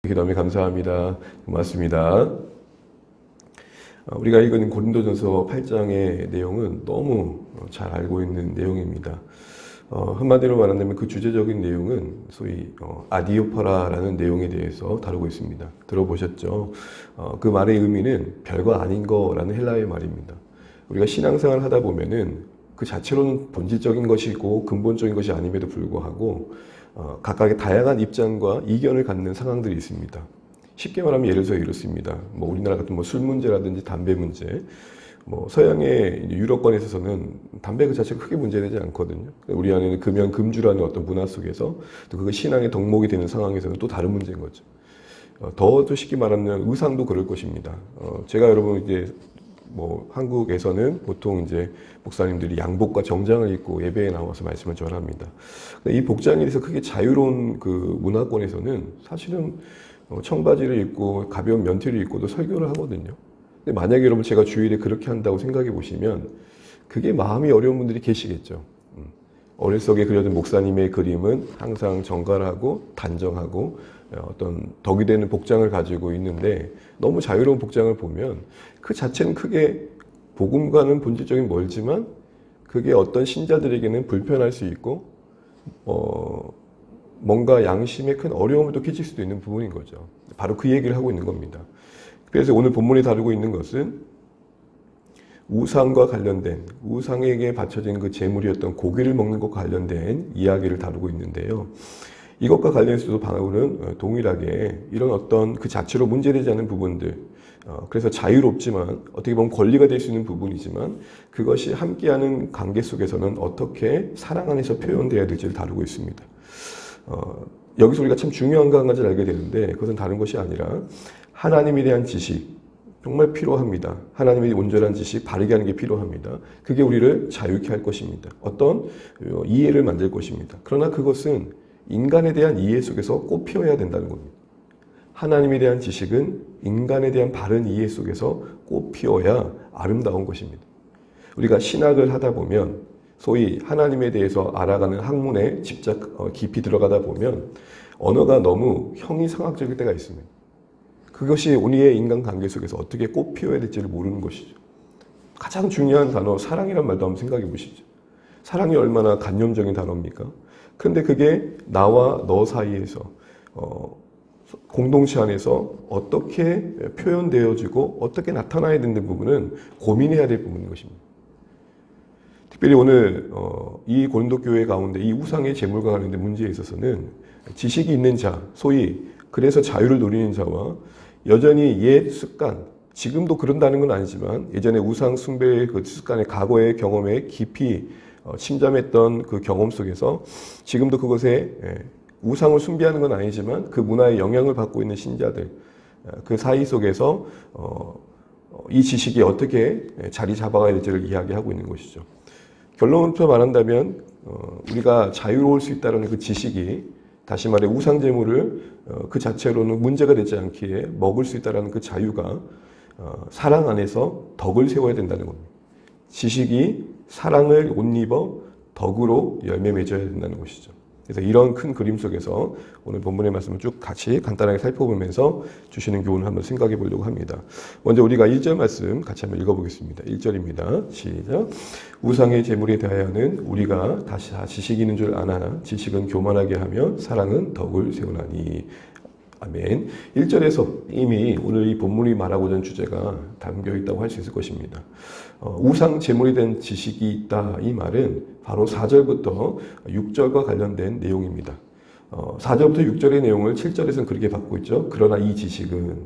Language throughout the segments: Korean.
기도하며 감사합니다. 고맙습니다. 우리가 읽은 고린도전서 8장의 내용은 너무 잘 알고 있는 내용입니다. 한마디로 말한다면 그 주제적인 내용은 소위 아디오파라라는 내용에 대해서 다루고 있습니다. 들어보셨죠? 그 말의 의미는 별거 아닌 거라는 헬라어의 말입니다. 우리가 신앙생활을 하다 보면은 그 자체로는 본질적인 것이고 근본적인 것이 아님에도 불구하고 각각의 다양한 입장과 이견을 갖는 상황들이 있습니다. 쉽게 말하면 예를 들어 이렇습니다. 우리나라 같은 술 문제라든지 담배 문제, 서양의 유럽권에 있어서는 담배 그 자체가 크게 문제되지 않거든요. 우리 안에는 금연 금주라는 어떤 문화 속에서 또 그거 신앙의 덕목이 되는 상황에서는 또 다른 문제인 거죠. 더 쉽게 말하면 의상도 그럴 것입니다. 제가 여러분 이제 한국에서는 보통 이제 목사님들이 양복과 정장을 입고 예배에 나와서 말씀을 전합니다. 이 복장에 대해서 크게 자유로운 그 문화권에서는 사실은 청바지를 입고 가벼운 면티를 입고도 설교를 하거든요. 근데 만약에 여러분 제가 주일에 그렇게 한다고 생각해 보시면 그게 마음이 어려운 분들이 계시겠죠. 어릴 적에 그려진 목사님의 그림은 항상 정갈하고 단정하고 어떤 덕이 되는 복장을 가지고 있는데 너무 자유로운 복장을 보면 그 자체는 크게 복음과는 본질적인 멀지만 그게 어떤 신자들에게는 불편할 수 있고 뭔가 양심에 큰 어려움을 또 끼칠 수도 있는 부분인 거죠. 바로 그 얘기를 하고 있는 겁니다. 그래서 오늘 본문이 다루고 있는 것은 우상과 관련된, 우상에게 바쳐진 그 제물이었던 고기를 먹는 것과 관련된 이야기를 다루고 있는데요. 이것과 관련해서도 바울은 동일하게 이런 어떤 그 자체로 문제되지 않은 부분들, 그래서 자유롭지만 어떻게 보면 권리가 될 수 있는 부분이지만 그것이 함께하는 관계 속에서는 어떻게 사랑 안에서 표현되어야 될지를 다루고 있습니다. 여기서 우리가 참 중요한 거 한 가지를 알게 되는데 그것은 다른 것이 아니라 하나님에 대한 지식, 정말 필요합니다. 하나님의 온전한 지식, 바르게 하는 게 필요합니다. 그게 우리를 자유케 할 것입니다. 어떤 이해를 만들 것입니다. 그러나 그것은 인간에 대한 이해 속에서 꽃 피워야 된다는 겁니다. 하나님에 대한 지식은 인간에 대한 바른 이해 속에서 꽃 피워야 아름다운 것입니다. 우리가 신학을 하다 보면 소위 하나님에 대해서 알아가는 학문에 깊이 들어가다 보면 언어가 너무 형이상학적일 때가 있습니다. 그것이 우리의 인간관계 속에서 어떻게 꽃 피워야 될지를 모르는 것이죠. 가장 중요한 단어 사랑이란 말도 한번 생각해 보시죠. 사랑이 얼마나 간념적인 단어입니까? 그런데 그게 나와 너 사이에서 공동체 안에서 어떻게 표현되어지고 어떻게 나타나야 되는 부분은 고민해야 될 부분인 것입니다. 특별히 오늘 이 고린도 교회 가운데 이 우상의 제물과 관련된 문제에 있어서는 지식이 있는 자, 소위 그래서 자유를 누리는 자와 여전히 옛 습관, 지금도 그런다는 건 아니지만 예전에 우상 숭배의 그 습관의 과거의 경험에 깊이 침잠했던 그 경험 속에서 지금도 그것에 우상을 숭배하는 건 아니지만 그 문화의 영향을 받고 있는 신자들, 그 사이 속에서 이 지식이 어떻게 자리 잡아가야 될지를 이야기하고 있는 것이죠. 결론부터 말한다면 우리가 자유로울 수 있다는 그 지식이 다시 말해 우상 제물을 그 자체로는 문제가 되지 않기에 먹을 수 있다는 그 자유가 사랑 안에서 덕을 세워야 된다는 겁니다. 지식이 사랑을 옷 입어 덕으로 열매 맺어야 된다는 것이죠. 그래서 이런 큰 그림 속에서 오늘 본문의 말씀을 쭉 같이 간단하게 살펴보면서 주시는 교훈을 한번 생각해 보려고 합니다. 먼저 우리가 1절 말씀 같이 한번 읽어보겠습니다. 1절입니다. 시작. 우상의 제물에 대하여는 우리가 다시 다 지식이 있는 줄 아나 지식은 교만하게 하며 사랑은 덕을 세우나니. 아멘. 1절에서 이미 오늘 이 본문이 말하고자 하는 주제가 담겨 있다고 할 수 있을 것입니다. 우상 제물에 대한 지식이 있다 이 말은 바로 4절부터 6절과 관련된 내용입니다. 4절부터 6절의 내용을 7절에서는 그렇게 받고 있죠. 그러나 이 지식은,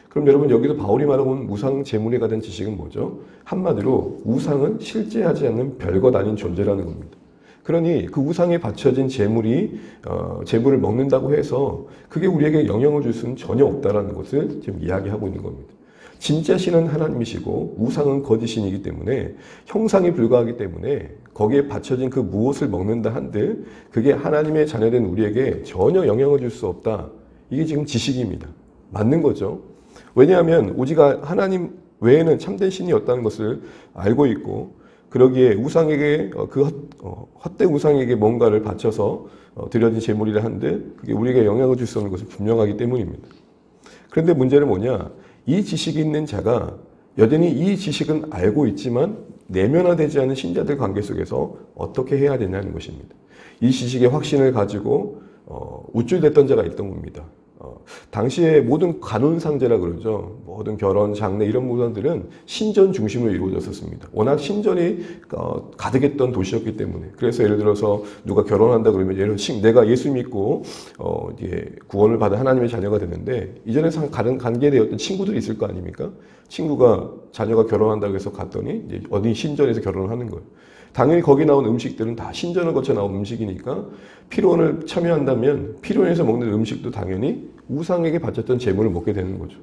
그럼 여러분 여기서 바울이 말하고 있는 우상 제물에 관한 지식은 뭐죠? 한마디로 우상은 실제하지 않는 별것 아닌 존재라는 겁니다. 그러니 그 우상에 바쳐진 제물을 먹는다고 해서 그게 우리에게 영향을 줄 수는 전혀 없다는 것을 지금 이야기하고 있는 겁니다. 진짜 신은 하나님이시고 우상은 거짓신이기 때문에 형상에 불과하기 때문에 거기에 바쳐진 그 무엇을 먹는다 한들 그게 하나님의 자녀된 우리에게 전혀 영향을 줄 수 없다. 이게 지금 지식입니다. 맞는 거죠. 왜냐하면 오직 하나님 외에는 참된 신이 없다는 것을 알고 있고 그러기에 우상에게 헛된 우상에게 뭔가를 바쳐서 드려진 제물이라 한들 그게 우리에게 영향을 줄 수 없는 것은 분명하기 때문입니다. 그런데 문제는 뭐냐? 이 지식이 있는 자가 여전히 이 지식은 알고 있지만 내면화되지 않은 신자들 관계 속에서 어떻게 해야 되냐는 것입니다. 이 지식의 확신을 가지고 우쭐댔던 자가 있던 겁니다. 당시에 모든 관혼상제라 그러죠. 모든 결혼, 장례 이런 문화들은 신전 중심으로 이루어졌었습니다. 워낙 신전이 가득했던 도시였기 때문에. 그래서 예를 들어서 누가 결혼한다 그러면 내가 예수 믿고 구원을 받은 하나님의 자녀가 됐는데 이전에 관계되었던 친구들이 있을 거 아닙니까? 친구가 자녀가 결혼한다고 해서 갔더니 이제 어디 신전에서 결혼을 하는 거예요. 당연히 거기 나온 음식들은 다 신전을 거쳐 나온 음식이니까 피로원을 참여한다면 피로원에서 먹는 음식도 당연히 우상에게 바쳤던 제물을 먹게 되는 거죠.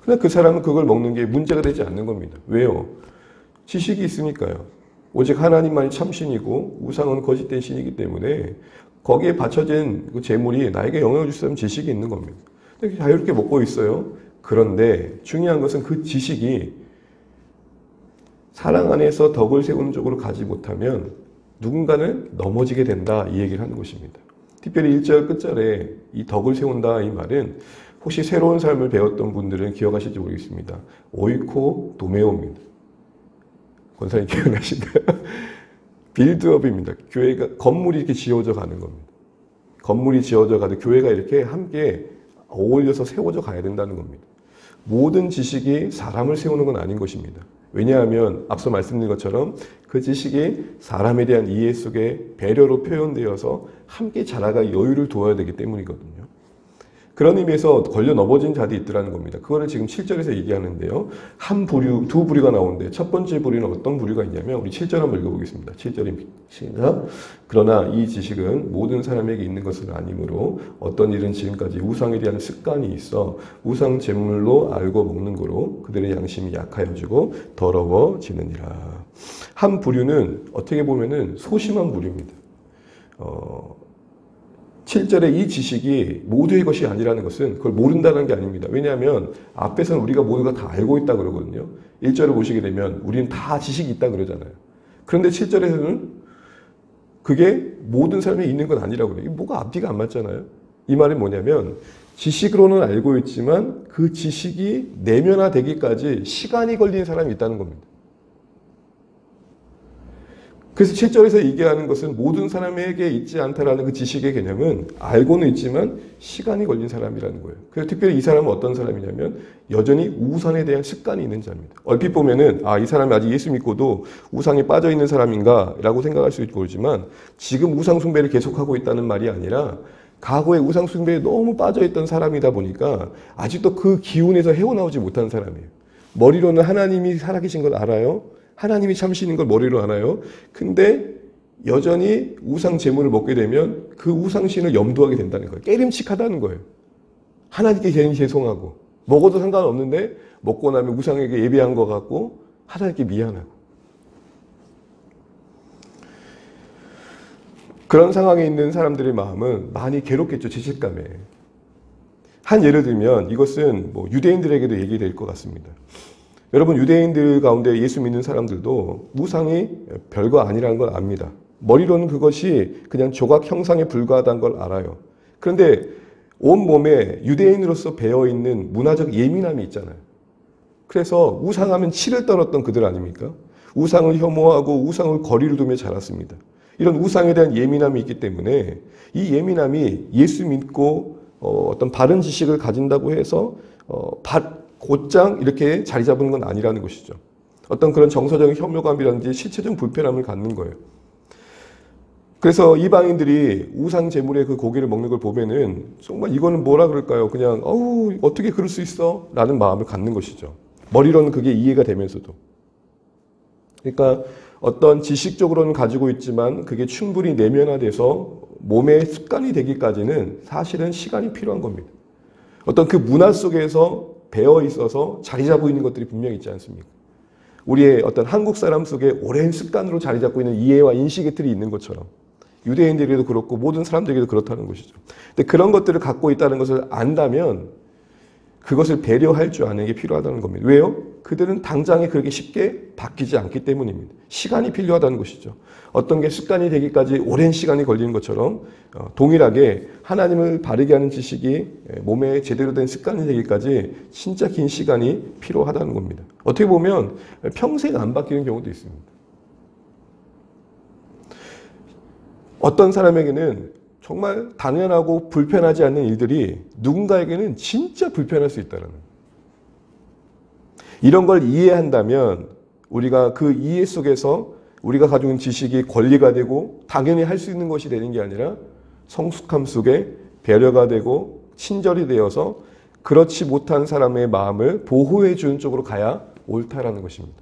그러나 그 사람은 그걸 먹는 게 문제가 되지 않는 겁니다. 왜요? 지식이 있으니까요. 오직 하나님만이 참신이고 우상은 거짓된 신이기 때문에 거기에 바쳐진 그 제물이 나에게 영향을 줄 수 있는 지식이 있는 겁니다. 자유롭게 먹고 있어요. 그런데 중요한 것은 그 지식이 사랑 안에서 덕을 세우는 쪽으로 가지 못하면 누군가는 넘어지게 된다 이 얘기를 하는 것입니다. 특별히 1절 끝절에 이 덕을 세운다 이 말은 혹시 새로운 삶을 배웠던 분들은 기억하실지 모르겠습니다. 오이코 도메오입니다. 권사님 기억나신가요? 빌드업입니다. 교회가 건물이 이렇게 지어져 가는 겁니다. 건물이 지어져 가도 교회가 이렇게 함께 어울려서 세워져 가야 된다는 겁니다. 모든 지식이 사람을 세우는 건 아닌 것입니다. 왜냐하면 앞서 말씀드린 것처럼 그 지식이 사람에 대한 이해 속에 배려로 표현되어서 함께 자라가 여유를 두어야 되기 때문이거든요. 그런 의미에서 걸려 넘어진 자들이 있더라는 겁니다. 그거를 지금 7절에서 얘기하는데요. 한 부류, 두 부류가 나오는데 첫 번째 부류는 어떤 부류가 있냐면 우리 7절 한번 읽어보겠습니다. 7절입니다. 그러나 이 지식은 모든 사람에게 있는 것은 아니므로 어떤 일은 지금까지 우상에 대한 습관이 있어 우상 제물로 알고 먹는 거로 그들의 양심이 약하여지고 더러워지느니라. 한 부류는 어떻게 보면은 소심한 부류입니다. 7절에 이 지식이 모두의 것이 아니라는 것은 그걸 모른다는 게 아닙니다. 왜냐하면 앞에서는 우리가 모두가 다 알고 있다 그러거든요. 1절을 보시게 되면 우리는 다 지식이 있다 그러잖아요. 그런데 7절에서는 그게 모든 사람이 있는 건 아니라고 그래요. 뭐가 앞뒤가 안 맞잖아요. 이 말은 뭐냐면 지식으로는 알고 있지만 그 지식이 내면화되기까지 시간이 걸리는 사람이 있다는 겁니다. 그래서 7절에서 얘기하는 것은 모든 사람에게 있지 않다라는 그 지식의 개념은 알고는 있지만 시간이 걸린 사람이라는 거예요. 그래서 특별히 이 사람은 어떤 사람이냐면 여전히 우상에 대한 습관이 있는 자입니다. 얼핏 보면은 이 사람이 아직 예수 믿고도 우상에 빠져 있는 사람인가 라고 생각할 수 있고 그렇지만 지금 우상 숭배를 계속하고 있다는 말이 아니라 과거에 우상 숭배에 너무 빠져 있던 사람이다 보니까 아직도 그 기운에서 헤어나오지 못하는 사람이에요. 머리로는 하나님이 살아계신 걸 알아요. 하나님이 참신인 걸 머리로 알아요. 근데 여전히 우상 제물을 먹게 되면 그 우상신을 염두하게 된다는 거예요. 깨림칙하다는 거예요. 하나님께 괜히 죄송하고 먹어도 상관없는데 먹고 나면 우상에게 예배한 것 같고 하나님께 미안하고 그런 상황에 있는 사람들의 마음은 많이 괴롭겠죠. 죄책감에. 한 예를 들면 이것은 유대인들에게도 얘기될 것 같습니다. 여러분 유대인들 가운데 예수 믿는 사람들도 우상이 별거 아니라는 걸 압니다. 머리로는 그것이 그냥 조각 형상에 불과하다는 걸 알아요. 그런데 온몸에 유대인으로서 배어있는 문화적 예민함이 있잖아요. 그래서 우상하면 치를 떨었던 그들 아닙니까? 우상을 혐오하고 우상을 거리를 두며 자랐습니다. 이런 우상에 대한 예민함이 있기 때문에 이 예민함이 예수 믿고 어떤 바른 지식을 가진다고 해서 곧장 이렇게 자리 잡은 건 아니라는 것이죠. 어떤 그런 정서적인 혐오감이라든지 실체적 불편함을 갖는 거예요. 그래서 이방인들이 우상 제물의 그 고기를 먹는 걸 보면은 정말 이거는 뭐라 그럴까요? 그냥 어떻게 그럴 수 있어? 라는 마음을 갖는 것이죠. 머리로는 그게 이해가 되면서도. 그러니까 어떤 지식적으로는 가지고 있지만 그게 충분히 내면화돼서 몸의 습관이 되기까지는 사실은 시간이 필요한 겁니다. 어떤 그 문화 속에서 배어 있어서 자리 잡고 있는 것들이 분명히 있지 않습니까? 우리의 어떤 한국 사람 속에 오랜 습관으로 자리 잡고 있는 이해와 인식의 틀이 있는 것처럼 유대인들에게도 그렇고 모든 사람들에게도 그렇다는 것이죠. 근데 그런 것들을 갖고 있다는 것을 안다면 그것을 배려할 줄 아는 게 필요하다는 겁니다. 왜요? 그들은 당장에 그렇게 쉽게 바뀌지 않기 때문입니다. 시간이 필요하다는 것이죠. 어떤 게 습관이 되기까지 오랜 시간이 걸리는 것처럼 동일하게 하나님을 바르게 하는 지식이 몸에 제대로 된 습관이 되기까지 진짜 긴 시간이 필요하다는 겁니다. 어떻게 보면 평생 안 바뀌는 경우도 있습니다. 어떤 사람에게는 정말 당연하고 불편하지 않는 일들이 누군가에게는 진짜 불편할 수 있다는 거예요. 이런 걸 이해한다면 우리가 그 이해 속에서 우리가 가지고 있는 지식이 권리가 되고 당연히 할 수 있는 것이 되는 게 아니라 성숙함 속에 배려가 되고 친절이 되어서 그렇지 못한 사람의 마음을 보호해 주는 쪽으로 가야 옳다라는 것입니다.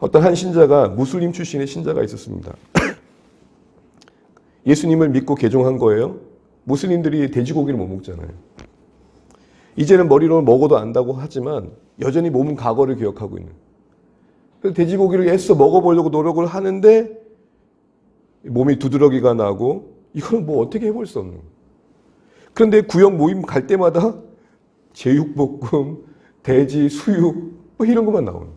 어떤 한 신자가 무슬림 출신의 신자가 있었습니다. 예수님을 믿고 개종한 거예요. 무슬림들이 돼지고기를 못 먹잖아요. 이제는 머리로 먹어도 안다고 하지만 여전히 몸은 과거를 기억하고 있는. 그래서 돼지고기를 애써 먹어보려고 노력을 하는데 몸이 두드러기가 나고 이건 뭐 어떻게 해볼 수 없는. 그런데 구역 모임 갈 때마다 제육볶음, 돼지, 수육 뭐 이런 것만 나오는.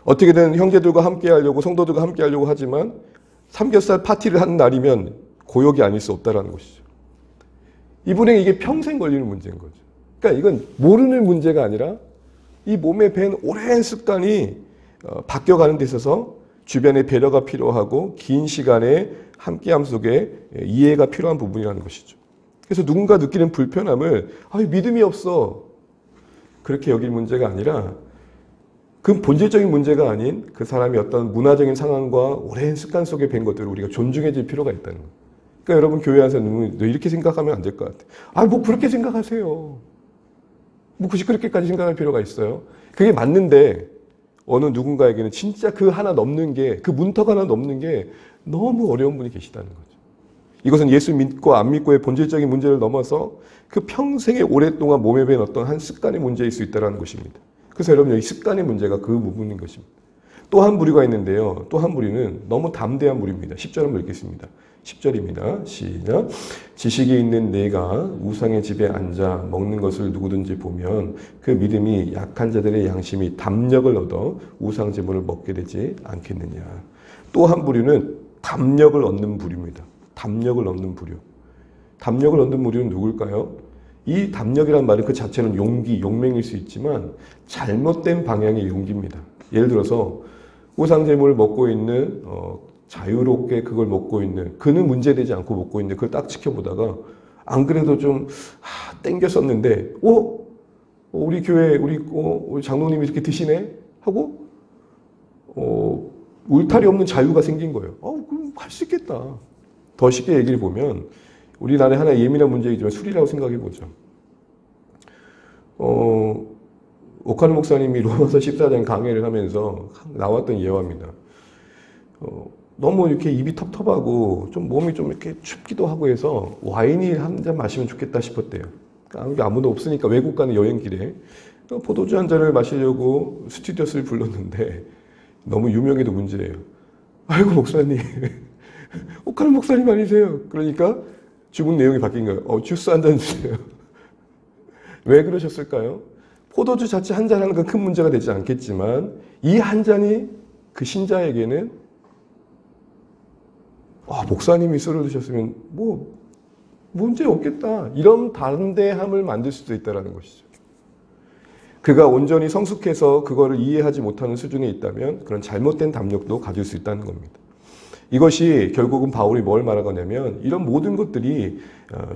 어떻게든 형제들과 함께 하려고 성도들과 함께 하려고 하지만 삼겹살 파티를 하는 날이면 고역이 아닐 수 없다는 것이죠. 이분에게 이게 평생 걸리는 문제인 거죠. 그러니까 이건 모르는 문제가 아니라 이 몸에 밴 오랜 습관이 바뀌어가는 데 있어서 주변의 배려가 필요하고 긴 시간의 함께함 속에 이해가 필요한 부분이라는 것이죠. 그래서 누군가 느끼는 불편함을 믿음이 없어 그렇게 여길 문제가 아니라 그 본질적인 문제가 아닌 그 사람이 어떤 문화적인 상황과 오랜 습관 속에 밴 것들을 우리가 존중해줄 필요가 있다는 거예요. 그러니까 여러분 교회 와서 너 이렇게 생각하면 안 될 것 같아. 뭐 그렇게 생각하세요. 뭐 굳이 그렇게까지 생각할 필요가 있어요. 그게 맞는데 어느 누군가에게는 진짜 그 하나 넘는 게, 그 문턱 하나 넘는 게 너무 어려운 분이 계시다는 거죠. 이것은 예수 믿고 안 믿고의 본질적인 문제를 넘어서 그 평생에 오랫동안 몸에 밴 어떤 한 습관의 문제일 수 있다는 것입니다. 그래서 여러분 여기 습관의 문제가 그 부분인 것입니다. 또 한 무리가 있는데요. 또 한 무리는 너무 담대한 무리입니다. 10절 한번 읽겠습니다. 10절입니다. 시작. 지식이 있는 내가 우상의 집에 앉아 먹는 것을 누구든지 보면 그 믿음이 약한 자들의 양심이 담력을 얻어 우상 제물을 먹게 되지 않겠느냐. 또 한 부류는 담력을 얻는 부류입니다. 담력을 얻는 부류. 담력을 얻는 부류는 누굴까요? 이 담력이란 말은 그 자체는 용기, 용맹일 수 있지만 잘못된 방향의 용기입니다. 예를 들어서 우상 제물을 먹고 있는 자유롭게 그걸 먹고 있는 그는 문제되지 않고 먹고 있는데 그걸 딱 지켜보다가 안 그래도 좀 땡겼었는데 우리 교회 우리 장로님이 이렇게 드시네 하고 울타리 없는 자유가 생긴 거예요. 그럼 할 수 있겠다. 더 쉽게 얘기를 보면 우리나라의 하나의 예민한 문제이지만 술이라고 생각해 보죠. 오카르 목사님이 로마서 14장 강해를 하면서 나왔던 예화입니다. 너무 이렇게 입이 텁텁하고 좀 몸이 좀 이렇게 춥기도 하고 해서 와인이 한 잔 마시면 좋겠다 싶었대요. 그러니까 아무도 없으니까 외국 가는 여행길에 포도주 한 잔을 마시려고 스튜디오스를 불렀는데 너무 유명해도 문제예요. 아이고 목사님, 오카르 목사님 아니세요? 그러니까 주문 내용이 바뀐 거예요. 주스 한 잔 주세요. 왜 그러셨을까요? 포도주 자체 한 잔 하는 건 큰 문제가 되지 않겠지만 이 한 잔이 그 신자에게는 목사님이 술을 드셨으면 뭐 문제 없겠다. 이런 담대함을 만들 수도 있다는 것이죠. 그가 온전히 성숙해서 그거를 이해하지 못하는 수준에 있다면 그런 잘못된 담력도 가질 수 있다는 겁니다. 이것이 결국은 바울이 뭘 말하냐면 이런 모든 것들이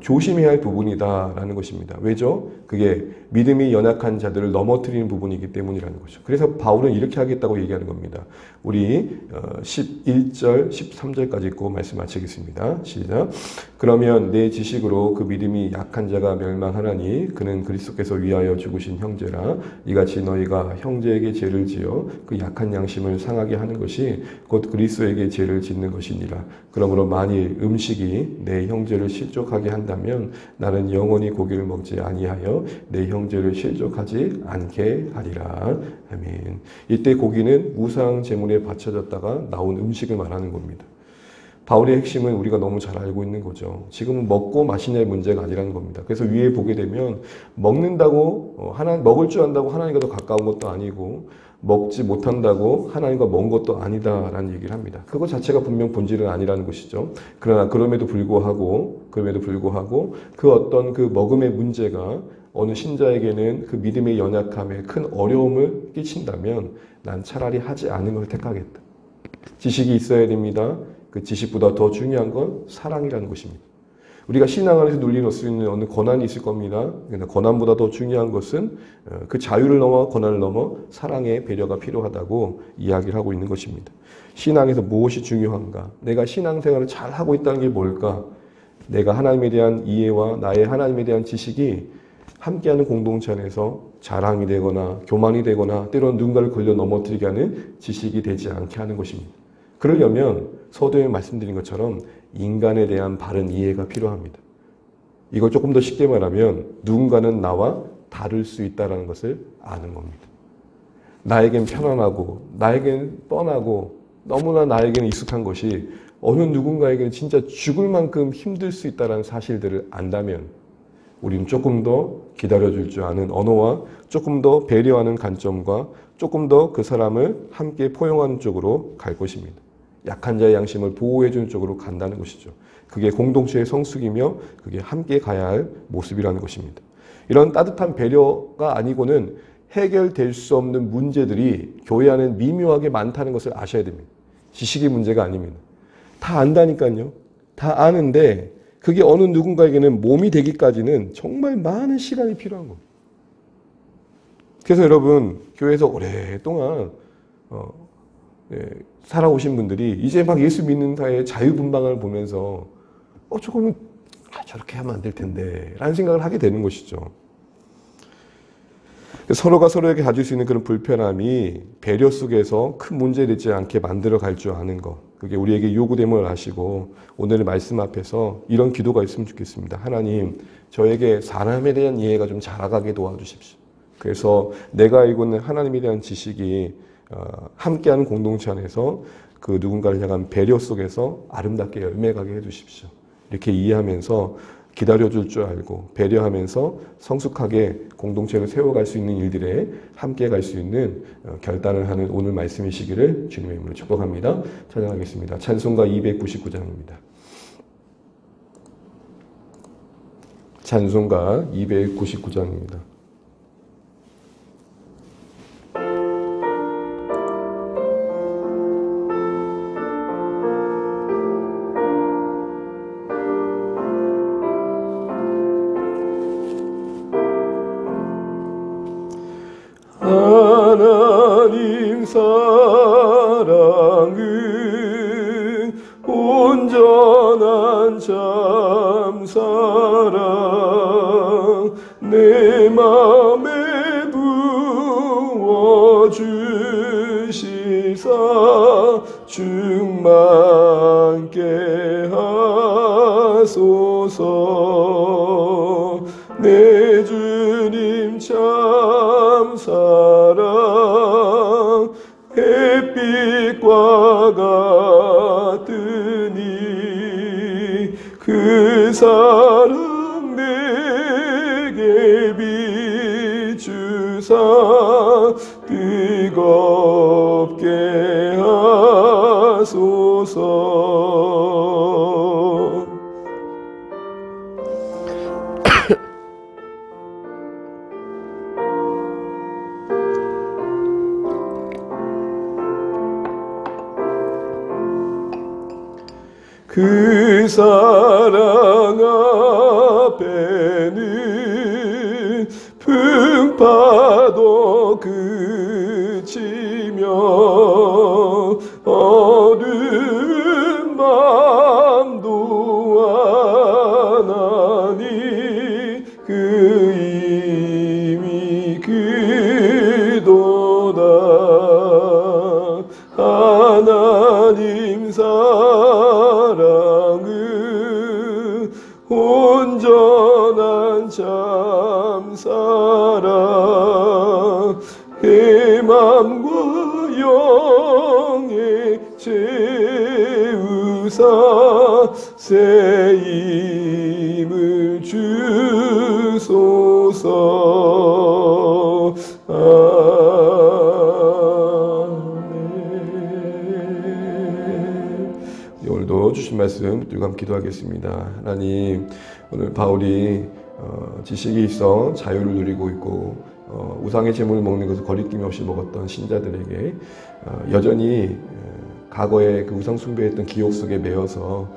조심해야 할 부분이다라는 것입니다. 왜죠? 그게 믿음이 연약한 자들을 넘어뜨리는 부분이기 때문이라는 거죠. 그래서 바울은 이렇게 하겠다고 얘기하는 겁니다. 우리 11절, 13절까지 읽고 말씀 마치겠습니다. 시작. 그러면 내 지식으로 그 믿음이 약한 자가 멸망하나니 그는 그리스도께서 위하여 죽으신 형제라. 이같이 너희가 형제에게 죄를 지어 그 약한 양심을 상하게 하는 것이 곧 그리스도에게 죄를 짓는 것이니라. 그러므로 만일 음식이 내 형제를 실족하게 한다면 나는 영원히 고기를 먹지 아니하여 내 형제를 실족하지 않게 하리라. 아멘. 이때 고기는 우상 제물에 바쳐졌다가 나온 음식을 말하는 겁니다. 바울의 핵심은 우리가 너무 잘 알고 있는 거죠. 지금은 먹고 마시냐의 문제가 아니라는 겁니다. 그래서 위에 보게 되면 먹는다고 먹을 줄 안다고 하나님과 더 가까운 것도 아니고 먹지 못한다고 하나님과 먼 것도 아니다라는 얘기를 합니다. 그것 자체가 분명 본질은 아니라는 것이죠. 그러나 그럼에도 불구하고 그 어떤 그 먹음의 문제가 어느 신자에게는 그 믿음의 연약함에 큰 어려움을 끼친다면 난 차라리 하지 않은 걸 택하겠다. 지식이 있어야 됩니다. 그 지식보다 더 중요한 건 사랑이라는 것입니다. 우리가 신앙 안에서 눌릴 수 있는 어느 고난이 있을 겁니다. 그러나 고난보다 더 중요한 것은 그 자유를 넘어 고난을 넘어 사랑의 배려가 필요하다고 이야기를 하고 있는 것입니다. 신앙에서 무엇이 중요한가? 내가 신앙생활을 잘 하고 있다는 게 뭘까? 내가 하나님에 대한 이해와 나의 하나님에 대한 지식이 함께하는 공동체 안에서 자랑이 되거나 교만이 되거나 때로는 누군가를 걸려 넘어뜨리게 하는 지식이 되지 않게 하는 것입니다. 그러려면 서두에 말씀드린 것처럼 인간에 대한 바른 이해가 필요합니다. 이걸 조금 더 쉽게 말하면 누군가는 나와 다를 수 있다는 것을 아는 겁니다. 나에겐 편안하고 나에겐 뻔하고 너무나 나에게는 익숙한 것이 어느 누군가에게는 진짜 죽을 만큼 힘들 수 있다는 사실들을 안다면 우리는 조금 더 기다려줄 줄 아는 언어와 조금 더 배려하는 관점과 조금 더 그 사람을 함께 포용하는 쪽으로 갈 것입니다. 약한 자의 양심을 보호해주는 쪽으로 간다는 것이죠. 그게 공동체의 성숙이며 그게 함께 가야 할 모습이라는 것입니다. 이런 따뜻한 배려가 아니고는 해결될 수 없는 문제들이 교회 안에 미묘하게 많다는 것을 아셔야 됩니다. 지식의 문제가 아닙니다. 다 안다니까요. 다 아는데 그게 어느 누군가에게는 몸이 되기까지는 정말 많은 시간이 필요한 겁니다. 그래서 여러분 교회에서 오랫동안 살아오신 분들이 이제 막 예수 믿는 사이에 자유분방을 보면서 조금 저렇게 하면 안 될 텐데 라는 생각을 하게 되는 것이죠. 서로가 서로에게 가질 수 있는 그런 불편함이 배려 속에서 큰 문제 되지 않게 만들어 갈 줄 아는 것, 그게 우리에게 요구됨을 아시고 오늘의 말씀 앞에서 이런 기도가 있으면 좋겠습니다. 하나님, 저에게 사람에 대한 이해가 좀 자라가게 도와주십시오. 그래서 내가 알고 있는 하나님에 대한 지식이 함께하는 공동체 안에서 그 누군가를 향한 배려 속에서 아름답게 열매가게 해주십시오. 이렇게 이해하면서 기다려줄 줄 알고 배려하면서 성숙하게 공동체를 세워갈 수 있는 일들에 함께 갈 수 있는 결단을 하는 오늘 말씀이시기를 주님의 이름으로 축복합니다. 찬양하겠습니다. 찬송가 299장입니다. 찬송가 299장입니다. 하나님 사랑은 온전한 참 사랑 내 맘에 부어주시사 충만케 하소서 내 주님 참 사랑 햇빛과 같으니 그 사랑 내게 비추사 뜨겁게 하소서. 그 사랑 앞에는 풍파도 그치며 어두운 밤도 안하니 그 힘이 그도다. 하나님 사랑은 온전한 참 사랑 내 맘과 영에 채우사 주사 새 힘을 주소서. 아멘. 오늘도 주신 말씀 붙들고 함께 기도하겠습니다. 하나님, 오늘 바울이 지식이 있어 자유를 누리고 있고 우상의 제물을 먹는 것을 거리낌 없이 먹었던 신자들에게 여전히 과거에 그 우상 숭배했던 기억 속에 매여서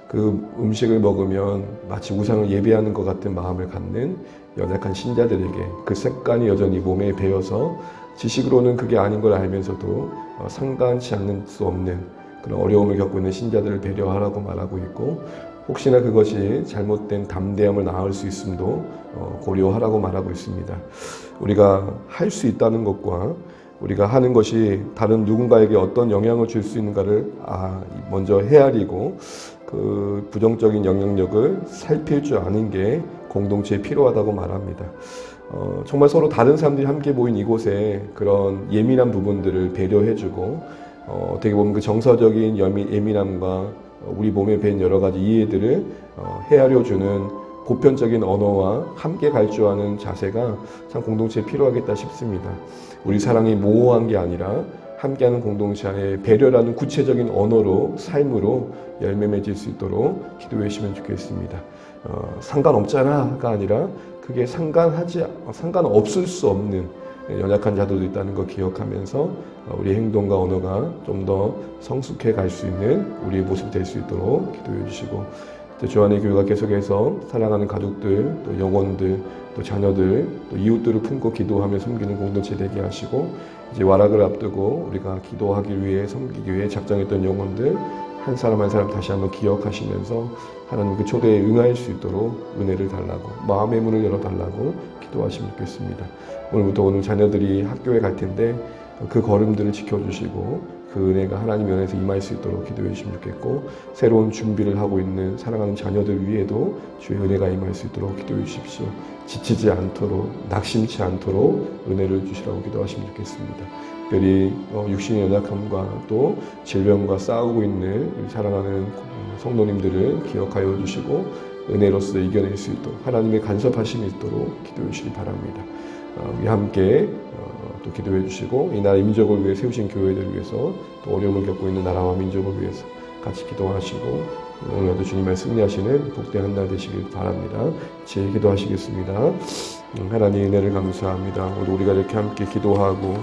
그 음식을 먹으면 마치 우상을 예배하는 것 같은 마음을 갖는 연약한 신자들에게 그 습관이 여전히 몸에 배어서 지식으로는 그게 아닌 걸 알면서도 상관치 않을 수 없는 그런 어려움을 겪고 있는 신자들을 배려하라고 말하고 있고, 혹시나 그것이 잘못된 담대함을 낳을 수 있음도 고려하라고 말하고 있습니다. 우리가 할 수 있다는 것과 우리가 하는 것이 다른 누군가에게 어떤 영향을 줄 수 있는가를 먼저 헤아리고 그 부정적인 영향력을 살필 줄 아는 게 공동체에 필요하다고 말합니다. 정말 서로 다른 사람들이 함께 모인 이곳에 그런 예민한 부분들을 배려해주고 어떻게 보면 그 정서적인 예민함과 우리 몸에 밴 여러 가지 이해들을 헤아려주는 보편적인 언어와 함께 갈 줄 아는 자세가 참 공동체에 필요하겠다 싶습니다. 우리 사랑이 모호한 게 아니라 함께하는 공동체 안에 배려라는 구체적인 언어로, 삶으로 열매 맺을 수 있도록 기도해 주시면 좋겠습니다. 상관없잖아가 아니라 그게 상관없을 수 없는 연약한 자들도 있다는 거 기억하면서 우리의 행동과 언어가 좀 더 성숙해 갈 수 있는 우리의 모습이 될 수 있도록 기도해 주시고, 주 안의 교회가 계속해서 사랑하는 가족들, 또 영혼들, 또 자녀들, 또 이웃들을 품고 기도하며 섬기는 공동체 되게 하시고, 이제 와락을 앞두고 우리가 기도하기 위해 섬기기 위해 작정했던 영혼들 한 사람 한 사람 다시 한번 기억하시면서 하나님 그 초대에 응할 수 있도록 은혜를 달라고, 마음의 문을 열어달라고 기도하시면 좋겠습니다. 오늘부터 오늘 자녀들이 학교에 갈 텐데 그 걸음들을 지켜주시고 그 은혜가 하나님 면에서 임할 수 있도록 기도해 주시면 좋겠고, 새로운 준비를 하고 있는 사랑하는 자녀들 위에도 주의 은혜가 임할 수 있도록 기도해 주십시오. 지치지 않도록, 낙심치 않도록 은혜를 주시라고 기도하시면 좋겠습니다. 특별히 육신의 연약함과 또 질병과 싸우고 있는 우리 사랑하는 성도님들을 기억하여 주시고 은혜로서 이겨낼 수 있도록 하나님의 간섭하심이 있도록 기도해 주시기 바랍니다. 우리 함께 또 기도해 주시고 이 나라의 민족을 위해 세우신 교회들을 위해서 또 어려움을 겪고 있는 나라와 민족을 위해서 같이 기도하시고 오늘도 주님의 승리하시는 복된 한 날 되시길 바랍니다. 같이 기도하시겠습니다. 하나님 은혜를 감사합니다. 오늘 우리가 이렇게 함께 기도하고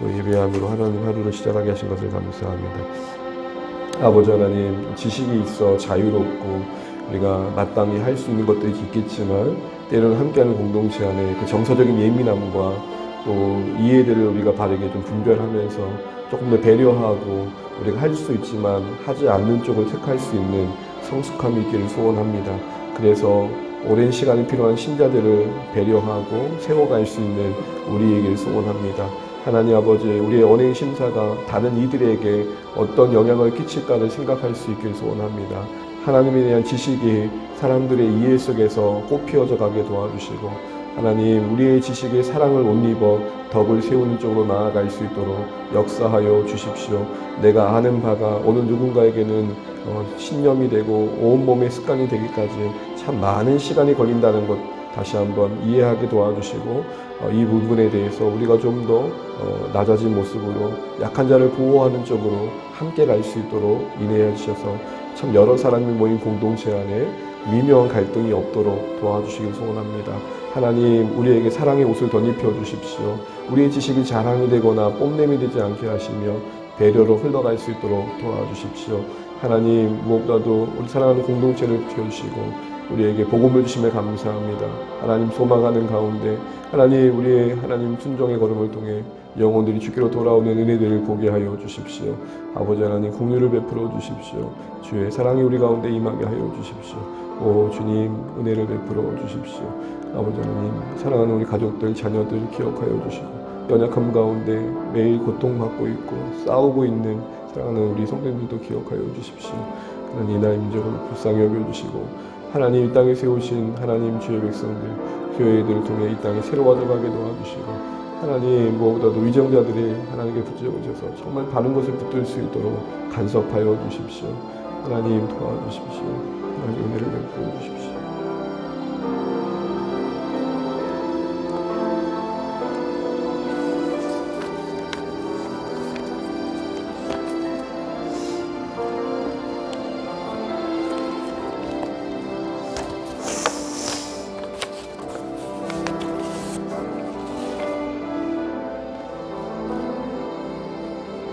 또 예배함으로 하나님 하루를 시작하게 하신 것을 감사합니다. 아버지 하나님, 지식이 있어 자유롭고 우리가 마땅히 할 수 있는 것들이 있겠지만 때로는 함께하는 공동체 안에 그 정서적인 예민함과 또 이해들을 우리가 바르게 좀 분별하면서 조금 더 배려하고 우리가 할 수 있지만 하지 않는 쪽을 택할 수 있는 성숙함이 있기를 소원합니다. 그래서 오랜 시간이 필요한 신자들을 배려하고 세워갈 수 있는 우리에게 소원합니다. 하나님 아버지, 우리의 언행 심사가 다른 이들에게 어떤 영향을 끼칠까를 생각할 수 있기를 소원합니다. 하나님에 대한 지식이 사람들의 이해 속에서 꽃피어져 가게 도와주시고 하나님, 우리의 지식에 사랑을 옷 입어 덕을 세우는 쪽으로 나아갈 수 있도록 역사하여 주십시오. 내가 아는 바가 어느 누군가에게는 신념이 되고 온몸의 습관이 되기까지 참 많은 시간이 걸린다는 것 다시 한번 이해하게 도와주시고 이 부분에 대해서 우리가 좀 더 낮아진 모습으로 약한 자를 보호하는 쪽으로 함께 갈 수 있도록 인내해 주셔서 참 여러 사람이 모인 공동체 안에 미묘한 갈등이 없도록 도와주시길 소원합니다. 하나님, 우리에게 사랑의 옷을 덧입혀 주십시오. 우리의 지식이 자랑이 되거나 뽐냄이 되지 않게 하시며 배려로 흘러갈 수 있도록 도와주십시오. 하나님, 무엇보다도 우리 사랑하는 공동체를 지켜주시고 우리에게 복음을 주심에 감사합니다. 하나님, 소망하는 가운데 하나님, 우리의 하나님 순종의 걸음을 통해 영혼들이 주께로 돌아오는 은혜들을 보게 하여 주십시오. 아버지 하나님, 긍휼을 베풀어 주십시오. 주의 사랑이 우리 가운데 임하게 하여 주십시오. 오 주님, 은혜를 베풀어 주십시오. 아버지 하나님, 사랑하는 우리 가족들, 자녀들 기억하여 주시고 연약함 가운데 매일 고통받고 있고 싸우고 있는 사랑하는 우리 성도님들도 기억하여 주십시오. 하나님, 이 나라의 민족을 불쌍히 여겨주시고 하나님, 이 땅에 세우신 하나님 주의 백성들, 교회들을 통해 이 땅이 새로워져 가게 도와주시고 하나님, 무엇보다도 위정자들이 하나님께 붙잡으셔서 정말 바른 것을 붙들 수 있도록 간섭하여 주십시오. 하나님 도와주십시오. 하나님 은혜를 베풀어 주십시오.